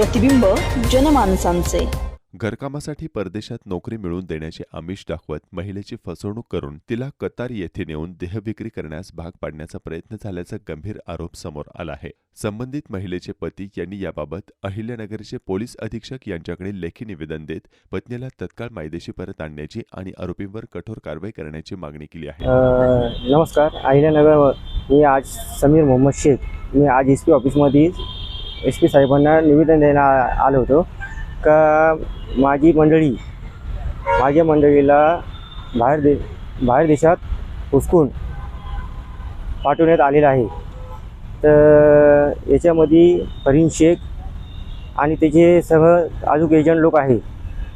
प्रतिबिंब जनमानसांचे। घरकामासाठी परदेशात नोकरी मिळवून देण्याचे आमिष दाखवत महिलेची फसवणूक करून तिला कतार येथे नेऊन देहविक्री करण्यास भाग पाडण्याचा प्रयत्न झाल्याचा गंभीर आरोप समोर आला आहे। संबंधित महिलेचे पती यांनी याबाबत अहिल्यानगरचे पोलीस अधीक्षक यांच्याकडे लेखी निवेदन देत पत्नीला तत्काळ मायदेशी परत आणण्याची आणि आरोपींवर कठोर कारवाई करण्याची मागणी केली आहे। नमस्कार, अहिल्यानगर मी आज समीर मोहम्मद शेख मी आज एसपी ऑफिसमध्ये एसपी साहेबांना निवेदन द्यायला आलो होतो का माझ्या मंडळीला बाहेर देशात हुसकून पाठवण्यात आलेलं आहे। तर याच्यामध्ये फरीन शेख आणि त्याचे सह अजून एजंट लोक आहे,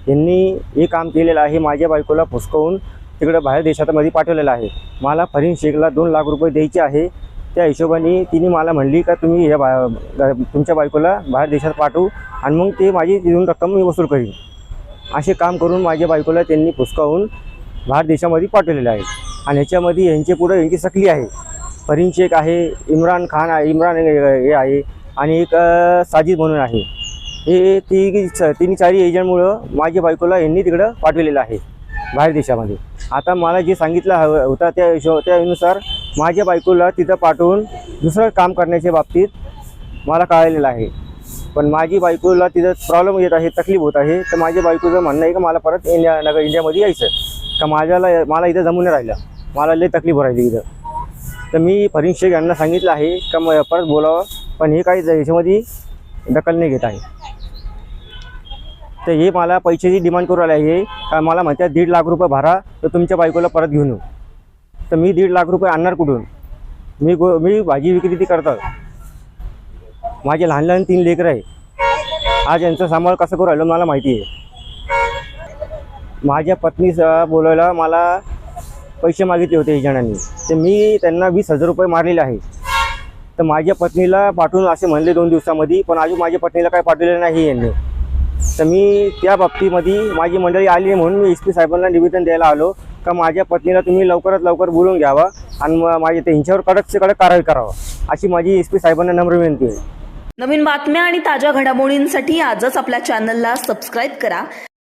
यांनी हे काम केलेलं आहे। माझ्या बायकोला फुसकवून तिकडे बाहेर देशामध्ये पाठवलेलं आहे। मला फरीन शेखला 2 लाख रुपये द्यायचे आहे। त्या हिशोबाने तिने मला म्हणली का तुम्ही तुमच्या बायकोला बाहेर देशात पाठवू आणि मग ते माझी तिथून रक्कम मी वसूल करीन। असे काम करून माझ्या बायकोला त्यांनी फुसकावून बाहेर देशामध्ये पाठवलेलं आहे। आणि ह्याच्यामध्ये यांचे पुढे यांची सकली आहे। फरीन शेख आहे, इम्रान हे आहे आणि एक साजिद म्हणून आहे। हे तिन्ही 4 एजंटमुळं माझ्या बायकोला यांनी तिकडं पाठवलेलं आहे बाहेर देशामध्ये। आता मला जे सांगितलं होतं त्यानुसार माझ्या बायकोला तिथं पाठवून दुसरं काम करण्याच्या बाबतीत मला कळलेलं आहे। पण माझी बायकोला तिथं प्रॉब्लेम येत आहे, तकलीफ होत आहे। तर माझ्या बायकोचं म्हणणं आहे की मला परत इंडियामध्ये यायचं का मला इथं जमून नाही राहिलं, मला लई तकलीफ राहिली इथं। तर मी फरीन शेख यांना सांगितलं आहे का परत बोलावं, पण हे काही याच्यामध्ये दखल नाही घेत आहे। तर हे मला पैशाची डिमांड करू आले आहे का मला म्हणतात 1.5 लाख रुपये भरा तर तुमच्या बायकोला परत घेऊन येऊ। तर मी 1.5 लाख रुपये आणणार कुठून? मी भाजी विक्री करतात, माझे लहान 3 लेकरं आहे। आज यांचा सांभाळ कसं करू राहिलो मला माहिती आहे। माझ्या पत्नीचा बोलायला मला पैसे मागितले होते एजंटांनी, तर मी त्यांना 20,000 रुपये मारलेले आहे। तर माझ्या पत्नीला पाठवून असे म्हणले 2 दिवसामध्ये, पण अजून माझ्या पत्नीला काय पाठवलेलं नाही यांनी। तर मी त्या बाबतीमध्ये माझी मंडळी आली आहे म्हणून मी एसपी साहेबांना निवेदन द्यायला आलो का माझ्या पत्नीला तुम्ही लवकरात लवकर बोलून घ्यावा आणि माझ्या त्यांच्यावर कडक से कडक कारवाई करावा, अशी माझी एसपी साहेबांना नम्र विनंती आहे। नवीन बातम्या आणि ताज्या घडामोडींसाठी आजच आपल्या चॅनलला सबस्क्राईब करा।